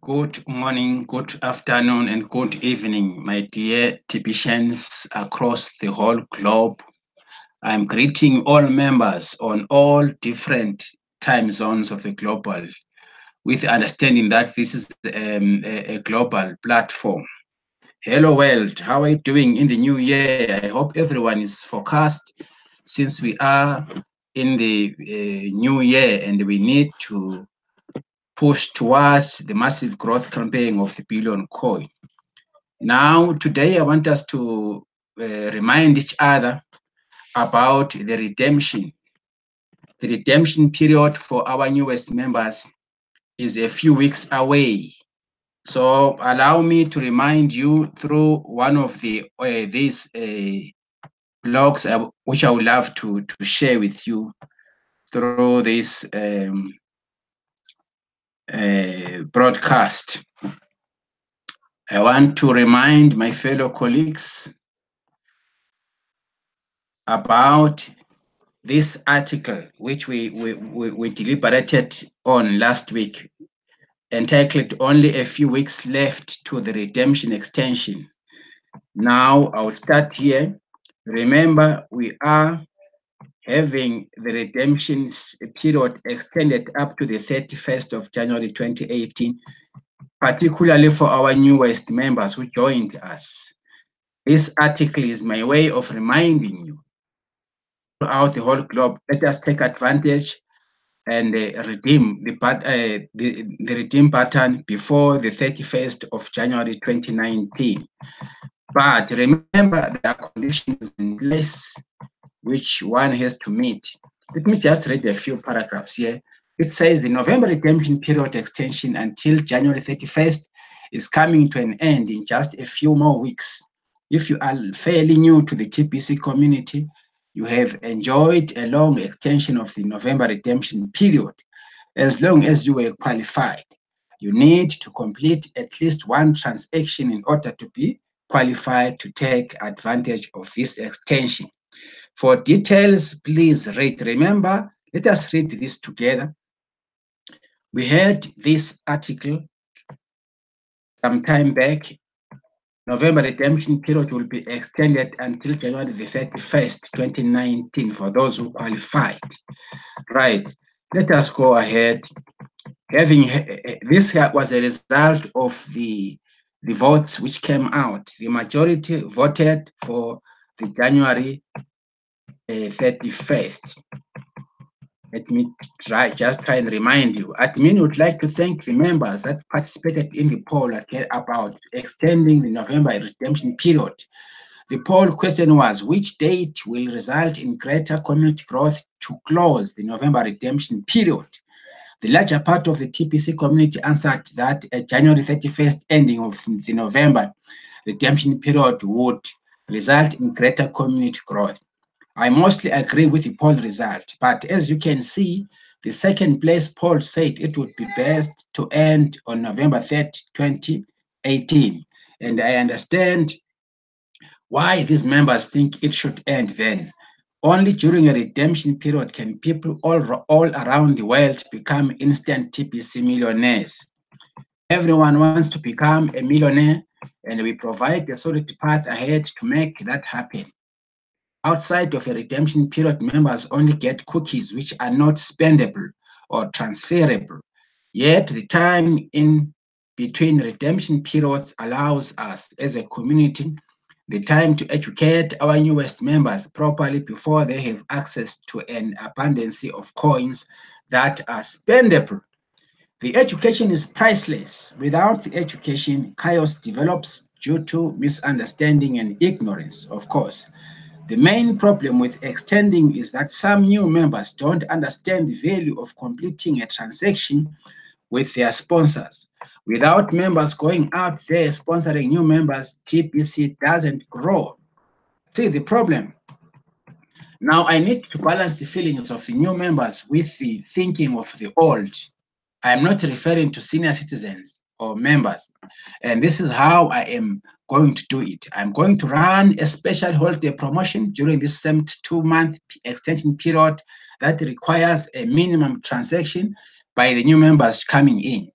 Good morning, good afternoon, and good evening, my dear Tibetians across the whole globe. I'm greeting all members on all different time zones of the global, with understanding that this is a global platform. Hello, world. How are you doing in the new year? I hope everyone is focused since we are in the new year and we need to push towards the massive growth campaign of the billion coin. Now, today, I want us to remind each other about the redemption. The redemption period for our newest members is a few weeks away. So, allow me to remind you through one of these blogs, which I would love to share with you through this broadcast. I want to remind my fellow colleagues about this article, which we deliberated on last week, entitled Only a Few Weeks Left to the Redemption Extension. Now, I will start here. Remember, we are having the redemption period extended up to the 31st of January 2018, particularly for our newest members who joined us. This article is my way of reminding you throughout the whole globe, let us take advantage and redeem the redeem pattern before the 31st of January 2019. But remember, there are conditions in place which one has to meet. Let me just read a few paragraphs here. It says the November redemption period extension until January 31st is coming to an end in just a few more weeks. If you are fairly new to the TPC community, you have enjoyed a long extension of the November redemption period. As long as you were qualified, you need to complete at least one transaction in order to be qualified to take advantage of this extension. For details, please read. Remember, let us read this together. We had this article some time back. November redemption period will be extended until January the 31st, 2019 for those who qualified. Right. Let us go ahead. This was a result of the votes which came out. The majority voted for the January 31st. Let me just try and remind you. Admin would like to thank the members that participated in the poll about extending the November redemption period. The poll question was, which date will result in greater community growth to close the November redemption period? The larger part of the TPC community answered that a January 31st ending of the November redemption period would result in greater community growth. I mostly agree with the poll result, but as you can see, the second place poll said it would be best to end on November 3rd, 2018. And I understand why these members think it should end then. Only during a redemption period can people all around the world become instant TPC millionaires. Everyone wants to become a millionaire, and we provide a solid path ahead to make that happen. Outside of a redemption period, members only get cookies which are not spendable or transferable. Yet the time in between redemption periods allows us as a community the time to educate our newest members properly before they have access to an abundance of coins that are spendable. The education is priceless. Without the education, chaos develops due to misunderstanding and ignorance, of course. The main problem with extending is that some new members don't understand the value of completing a transaction with their sponsors. Without members going out there sponsoring new members, TPC doesn't grow. See the problem? Now I need to balance the feelings of the new members with the thinking of the old. I am not referring to senior citizens or members. And this is how I am going to do it. I'm going to run a special holiday promotion during this same 2-month extension period that requires a minimum transaction by the new members coming in.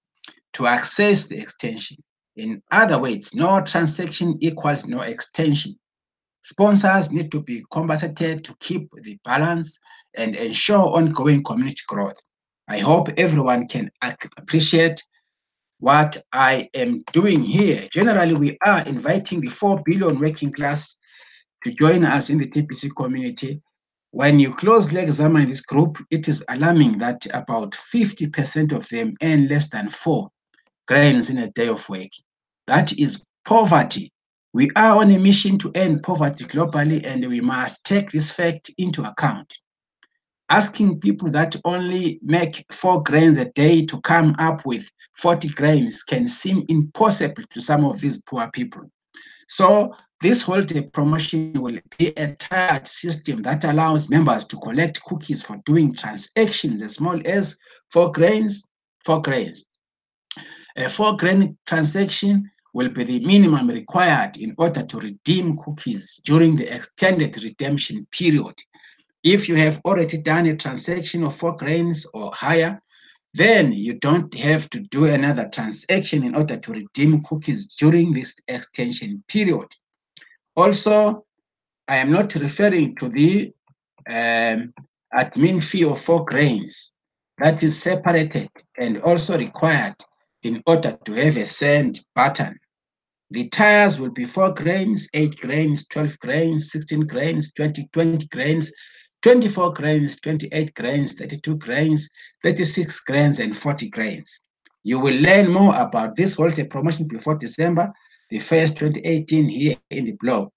to access the extension. In other words, no transaction equals no extension. Sponsors need to be compensated to keep the balance and ensure ongoing community growth. I hope everyone can appreciate what I am doing here. Generally, we are inviting the 4 billion working class to join us in the TPC community. When you closely examine this group, it is alarming that about 50% of them earn less than 4 grains in a day of work. That is poverty. We are on a mission to end poverty globally, and we must take this fact into account. Asking people that only make 4 grains a day to come up with 40 grains can seem impossible to some of these poor people. So this holiday promotion will be a tiered system that allows members to collect cookies for doing transactions as small as 4 grains, 4 grains. A 4 grain transaction will be the minimum required in order to redeem cookies during the extended redemption period. If you have already done a transaction of 4 grains or higher, then you don't have to do another transaction in order to redeem cookies during this extension period. Also, I am not referring to the admin fee of 4 grains that is separated and also required in order to have a send button. The tires will be 4 grains, 8 grains, 12 grains, 16 grains, 20 grains, 24 grains, 28 grains, 32 grains, 36 grains, and 40 grains. You will learn more about this holiday promotion before December the 1st, 2018 here in the blog.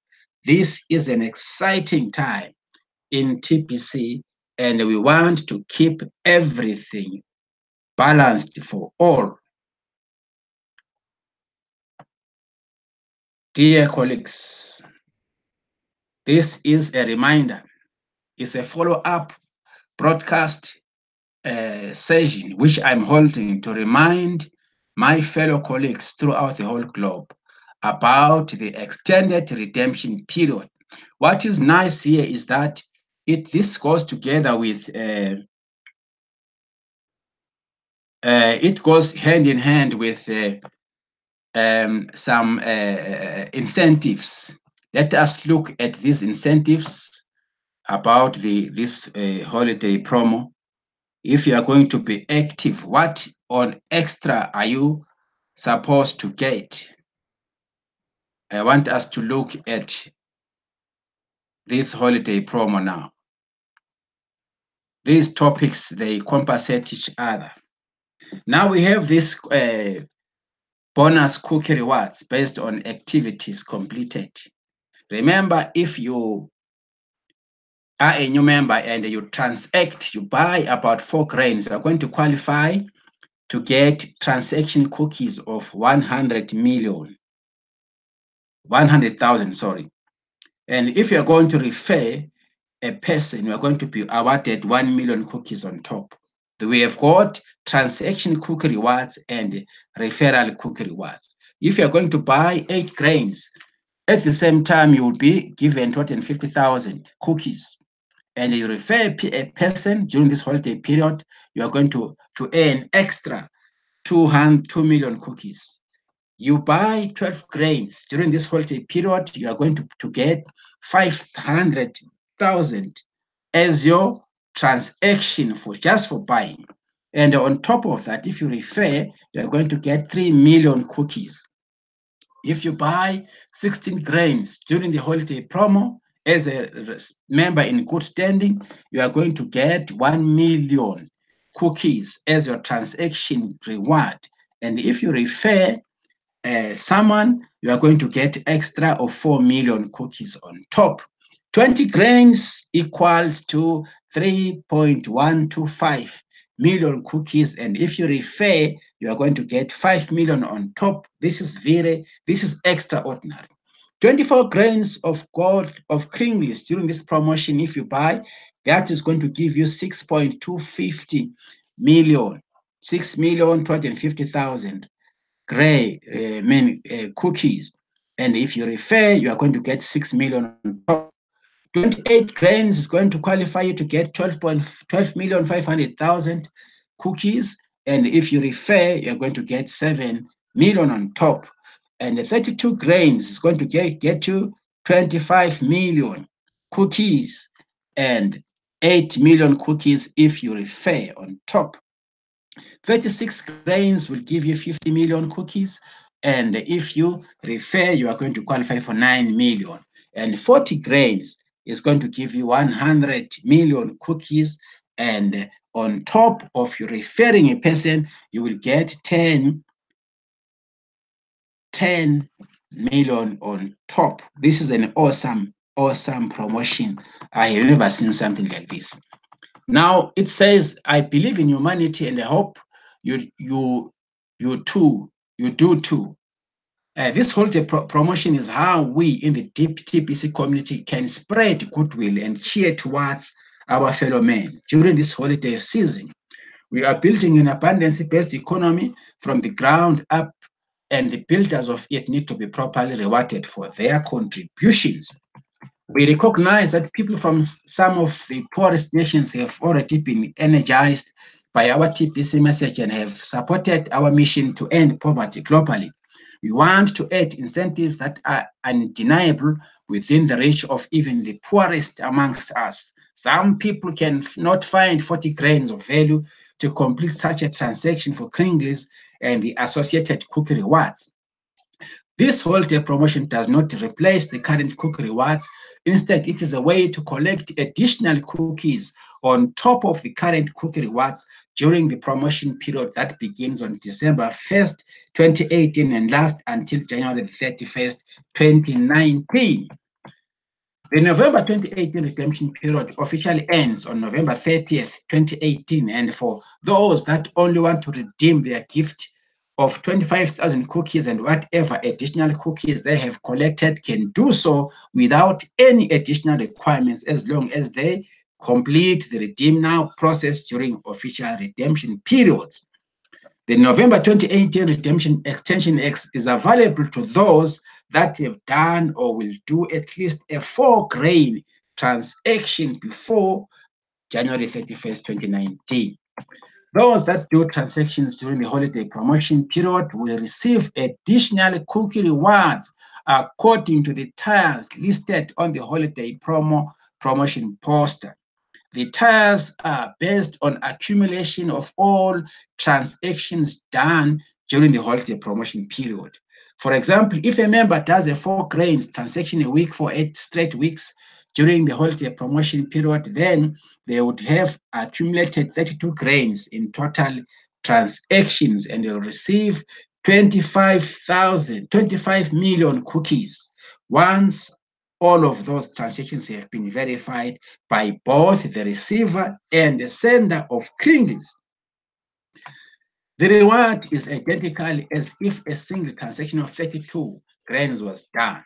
This is an exciting time in TPC, and we want to keep everything balanced for all. Dear colleagues, this is a reminder. It's a follow-up broadcast session which I'm holding to remind my fellow colleagues throughout the whole globe about the extended redemption period. What is nice here is that this goes together with it goes hand in hand with some incentives. Let us look at these incentives about this holiday promo. If you are going to be active, what on extra are you supposed to get? I want us to look at this holiday promo now. These topics, they compensate each other. Now we have this bonus cookie rewards based on activities completed. Remember, if you are a new member and you transact, you buy about 4 grains, you are going to qualify to get transaction cookies of 100,000, sorry. And if you're going to refer a person, you are going to be awarded 1 million cookies on top. We have got transaction cookie rewards and referral cookie rewards. If you're going to buy 8 grains, at the same time, you will be given 250,000 cookies. And you refer a person during this holiday period, you are going to earn extra 2 million cookies. You buy 12 grains during this holiday period, you are going to get 500,000 as your transaction for just for buying. And on top of that, if you refer, you are going to get 3 million cookies. If you buy 16 grains during the holiday promo as a member in good standing, you are going to get 1 million cookies as your transaction reward. And if you refer someone, you are going to get extra of 4 million cookies on top. 20 grains equals to 3.125 million cookies. And if you refer, you are going to get 5 million on top. This is extraordinary. 24 grains of gold of Kringles during this promotion, if you buy, that is going to give you 6.250 million, 6,250,000 cookies. And if you refer, you are going to get 6 million on top. 28 grains is going to qualify you to get 12,500,000 cookies. And if you refer, you're going to get 7 million on top. And the 32 grains is going to get you 25 million cookies and 8 million cookies if you refer on top. 36 grains will give you 50 million cookies. And if you refer, you are going to qualify for 9 million. And 40 grains is going to give you 100 million cookies. And on top of you referring a person, you will get 10 million on top. This is an awesome promotion. I have never seen something like this. Now it says, I believe in humanity and I hope you do too. This holiday promotion is how we in the deep TPC community can spread goodwill and cheer towards our fellow men during this holiday season. We are building an abundance-based economy from the ground up, and the builders of it need to be properly rewarded for their contributions. We recognize that people from some of the poorest nations have already been energized by our TPC message and have supported our mission to end poverty globally. We want to add incentives that are undeniable within the reach of even the poorest amongst us. Some people can not find 40 grains of value to complete such a transaction for Kringles and the associated cookie rewards. This holiday promotion does not replace the current cookie rewards. Instead, it is a way to collect additional cookies on top of the current cookie rewards during the promotion period that begins on December 1st, 2018 and lasts until January 31st, 2019. The November 2018 redemption period officially ends on November 30th, 2018, and for those that only want to redeem their gift of 25,000 cookies and whatever additional cookies they have collected can do so without any additional requirements as long as they complete the redeem now process during official redemption periods. The November 2018 Redemption Extension X is available to those that have done or will do at least a 4-grain transaction before January 31st, 2019. Those that do transactions during the holiday promotion period will receive additional cookie rewards according to the tiers listed on the holiday promotion poster. The tiers are based on accumulation of all transactions done during the holiday promotion period. For example, if a member does a 4 grains transaction a week for 8 straight weeks during the holiday promotion period, then they would have accumulated 32 grains in total transactions and they'll receive 25 million cookies. Once all of those transactions have been verified by both the receiver and the sender of Kringles. The reward is identical as if a single transaction of 32 grains was done.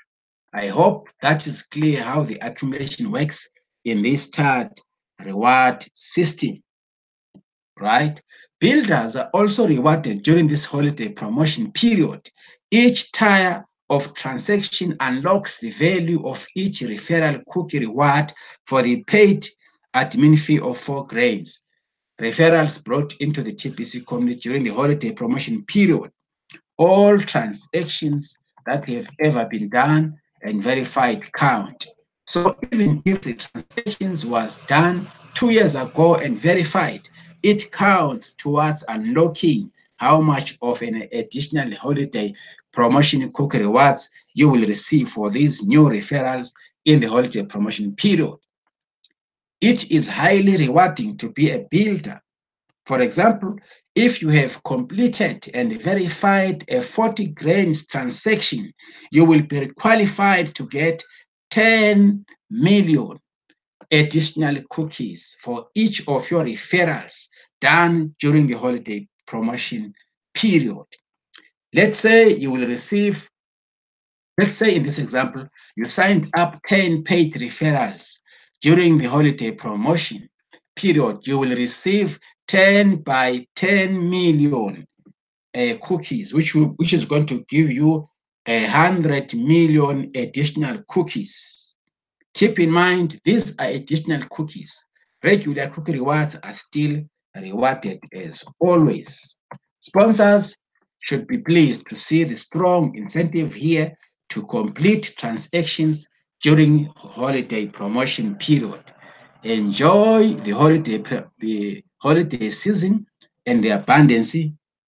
I hope that is clear how the accumulation works in this tiered reward system, right? Builders are also rewarded during this holiday promotion period. Each tier of transaction unlocks the value of each referral cookie reward for the paid admin fee of 4 grains. Referrals brought into the TPC community during the holiday promotion period. All transactions that have ever been done and verified count. So even if the transactions was done 2 years ago and verified, it counts towards unlocking how much of an additional holiday promotion cookie rewards you will receive for these new referrals in the holiday promotion period. It is highly rewarding to be a builder. For example, if you have completed and verified a 40 grains transaction, you will be qualified to get 10 million additional cookies for each of your referrals done during the holiday promotion period. Let's say you will receive, let's say in this example, you signed up 10 paid referrals during the holiday promotion period. You will receive 10 by 10 million cookies, which is going to give you 100 million additional cookies. Keep in mind, these are additional cookies. Regular cookie rewards are still rewarded as always. Sponsors should be pleased to see the strong incentive here to complete transactions during holiday promotion period. Enjoy the holiday season and the abundance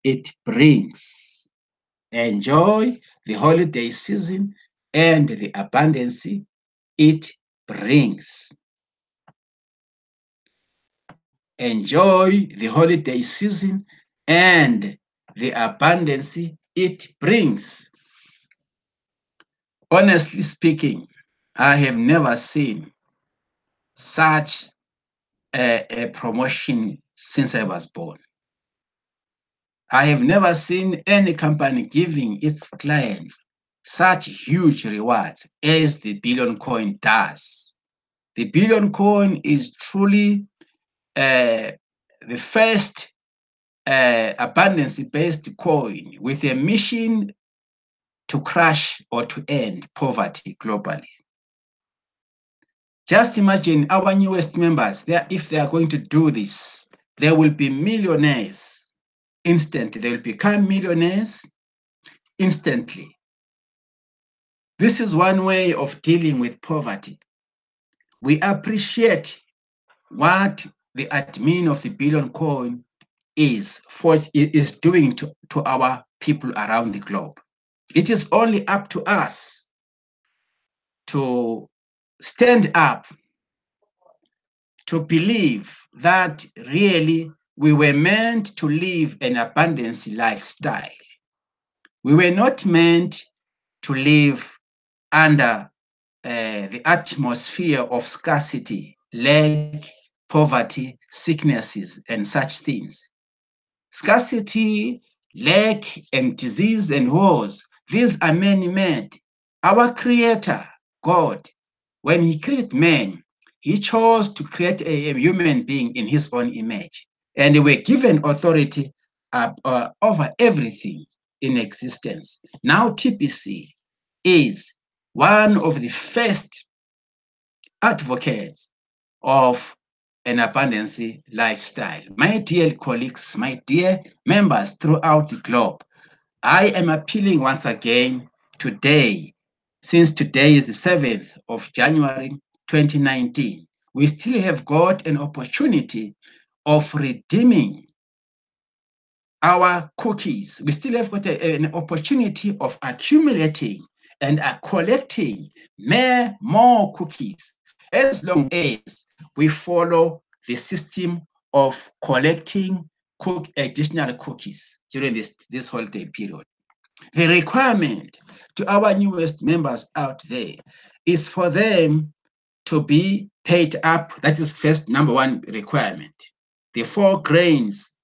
it brings. Enjoy the holiday season and the abundance it brings. Enjoy the holiday season and the abundance it brings. Honestly speaking, I have never seen such a promotion since I was born. I have never seen any company giving its clients such huge rewards as the Billion Coin does. The Billion Coin is truly the first abundance-based coin with a mission to crush or to end poverty globally. Just imagine our newest members, if they are going to do this, they will be millionaires instantly. They will become millionaires instantly. This is one way of dealing with poverty. We appreciate what the admin of the Billion Coin is doing to our people around the globe. It is only up to us to stand up, to believe that really we were meant to live an abundance lifestyle. We were not meant to live under the atmosphere of scarcity, lack, poverty, sicknesses, and such things. Scarcity, lack, and disease and wars, these are man-made. Our Creator, God, when He created man, He chose to create a human being in His own image. And they were given authority over everything in existence. Now, TPC is one of the first advocates of an abundance lifestyle. My dear colleagues, my dear members throughout the globe, I am appealing once again today, since today is the 7th of January 2019, we still have got an opportunity of redeeming our cookies. We still have got an opportunity of accumulating and collecting more cookies as long as we follow the system of collecting additional cookies during this holiday period. The requirement to our newest members out there is for them to be paid up. That is first number one requirement. The 4 grains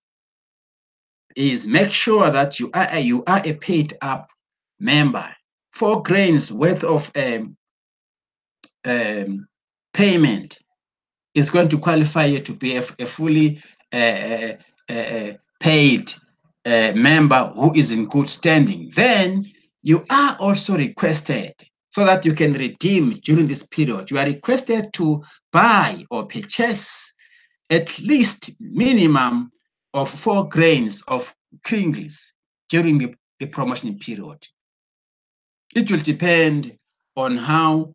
is make sure that you are a paid up member. 4 grains worth of payment is going to qualify you to be a fully paid member who is in good standing. Then you are also requested, so that you can redeem during this period, you are requested to buy or purchase at least minimum of 4 grains of kringles during the promotion period. It will depend on how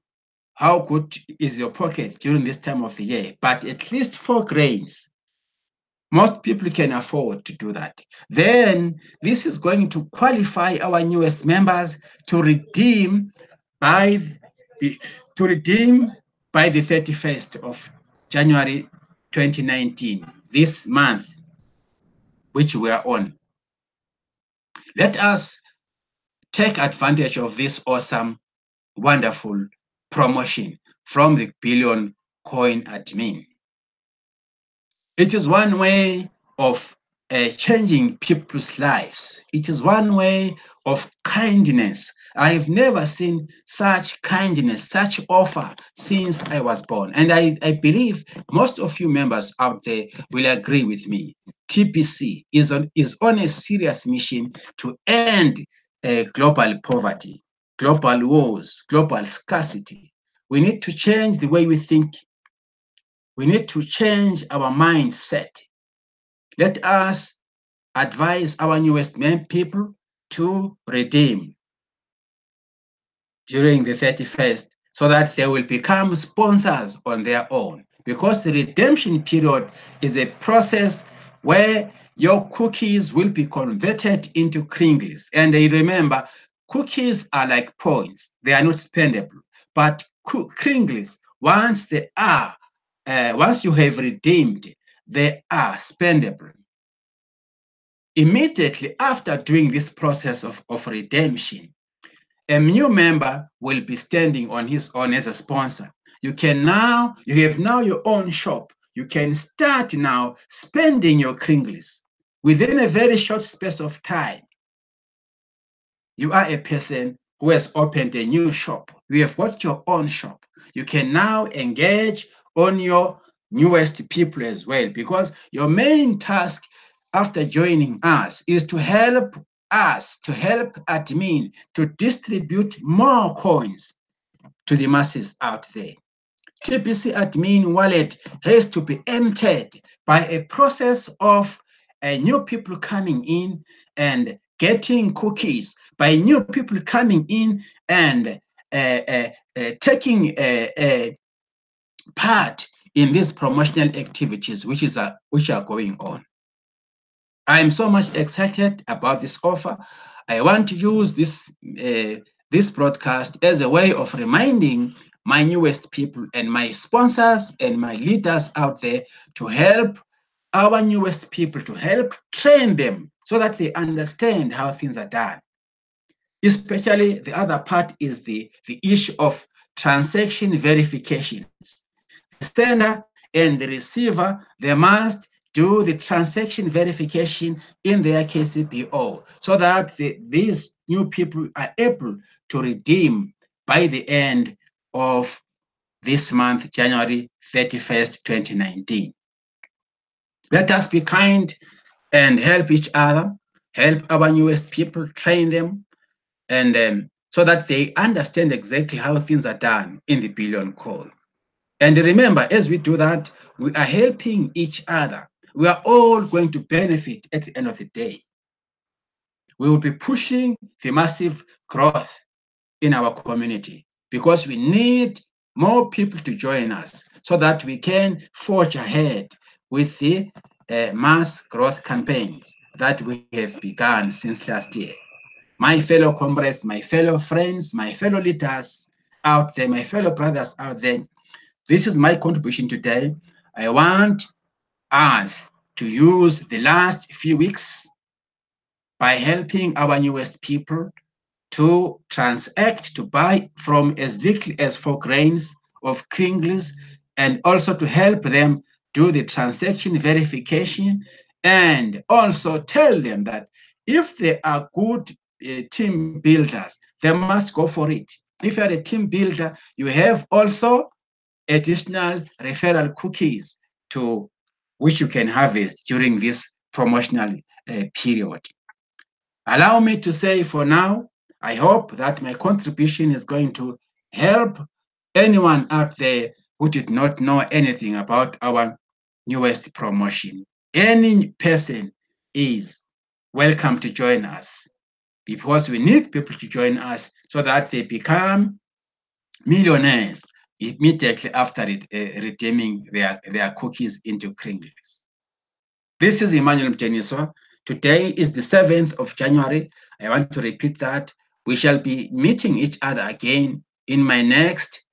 good is your pocket during this time of the year, but at least 4 grains. Most people can afford to do that. Then this is going to qualify our newest members to redeem by the 31st of January 2019, this month which we are on. Let us take advantage of this awesome, wonderful promotion from the Billion Coin admin. It is one way of changing people's lives. It is one way of kindness. I have never seen such kindness, such offer since I was born. And I believe most of you members out there will agree with me. TPC is on a serious mission to end global poverty, global wars, global scarcity. We need to change the way we think. We need to change our mindset. Let us advise our newest people to redeem during the 31st so that they will become sponsors on their own. Because the redemption period is a process where your cookies will be converted into kringles. And remember, cookies are like points, they are not spendable. But kringles, once you have redeemed, they are spendable. Immediately after doing this process of redemption, a new member will be standing on his own as a sponsor. You have now your own shop. You can start now spending your kringles within a very short space of time. You are a person who has opened a new shop. You have got your own shop. You can now engage on your newest people as well, because your main task after joining us is to help admin to distribute more coins to the masses out there. TPC admin wallet has to be emptied by a process of new people coming in and getting cookies, by new people coming in and taking part in these promotional activities which are going on. I'm so much excited about this offer. I want to use this broadcast as a way of reminding my newest people and my sponsors and my leaders out there to help our newest people, to help train them so that they understand how things are done. Especially the other part is the issue of transaction verifications. The sender and the receiver, they must do the transaction verification in their KCPO so that these new people are able to redeem by the end of this month, January 31st, 2019. Let us be kind and help each other, help our newest people, train them, and so that they understand exactly how things are done in the billion call. And remember, as we do that, we are helping each other. We are all going to benefit at the end of the day. We will be pushing the massive growth in our community because we need more people to join us so that we can forge ahead with the mass growth campaigns that we have begun since last year. My fellow comrades, my fellow friends, my fellow leaders out there, my fellow brothers out there, this is my contribution today. I want us to use the last few weeks by helping our newest people to transact, to buy from as little as 4 grains of kringles, and also to help them do the transaction verification, and also tell them that if they are good team builders, they must go for it. If you're a team builder, you have also additional referral cookies to which you can harvest during this promotional period. Allow me to say for now, I hope that my contribution is going to help anyone out there who did not know anything about our newest promotion. Any person is welcome to join us because we need people to join us so that they become millionaires immediately after redeeming their cookies into kringles. This is Emmanuel Mdiniswa. Today is the 7th of January. I want to repeat that. We shall be meeting each other again in my next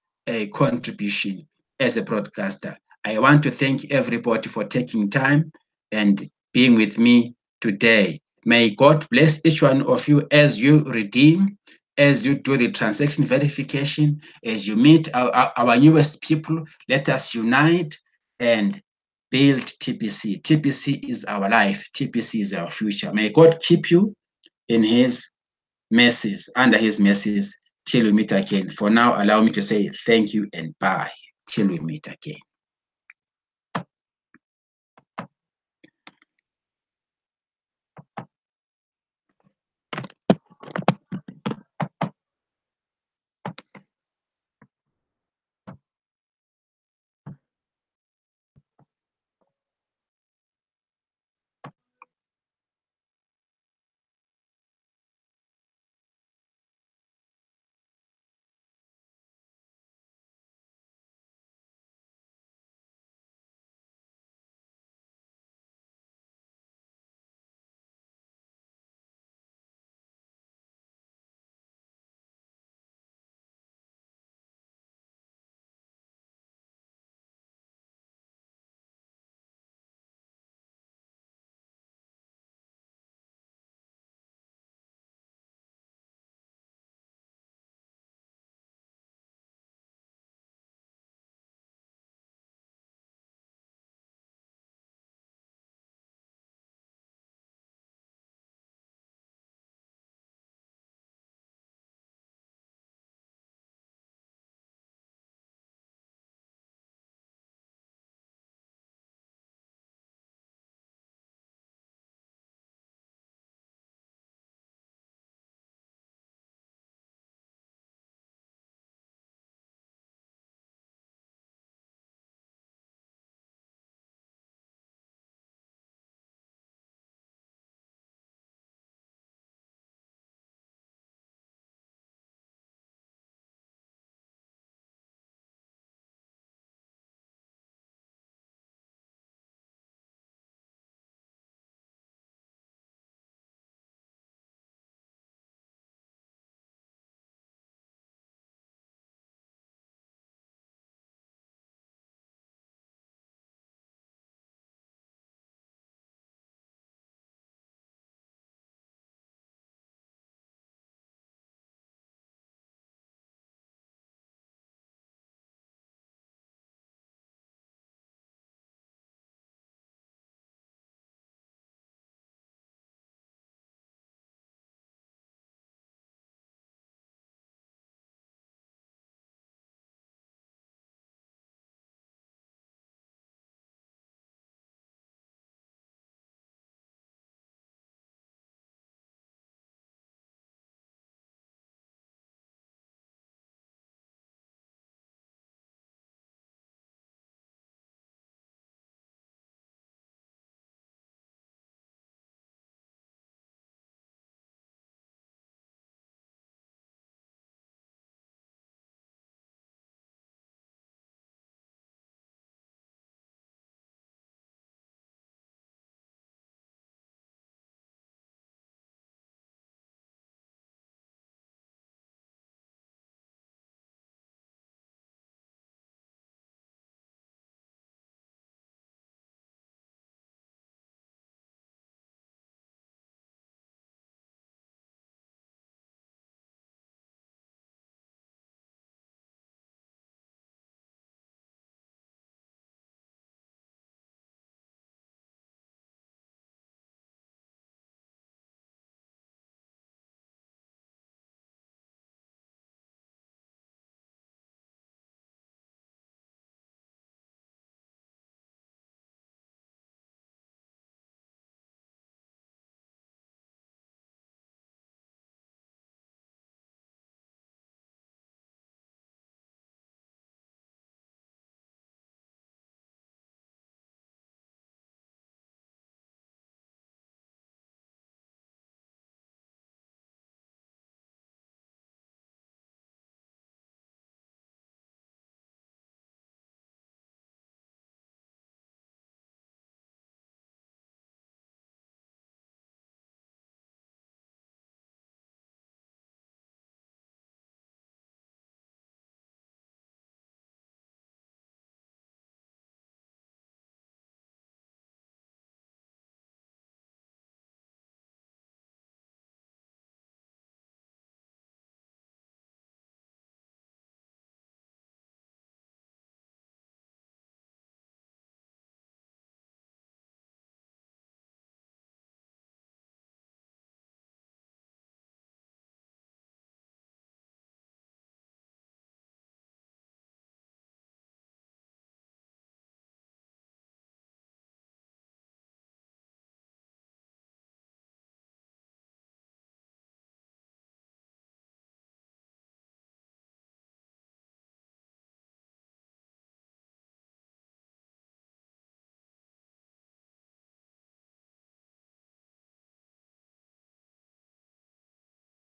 contribution as a broadcaster. I want to thank everybody for taking time and being with me today. May God bless each one of you as you redeem, as you do the transaction verification, as you meet our newest people. Let us unite and build TPC. TPC is our life. TPC is our future. May God keep you in his mercies, under his mercies, till we meet again. For now, allow me to say thank you and bye till we meet again.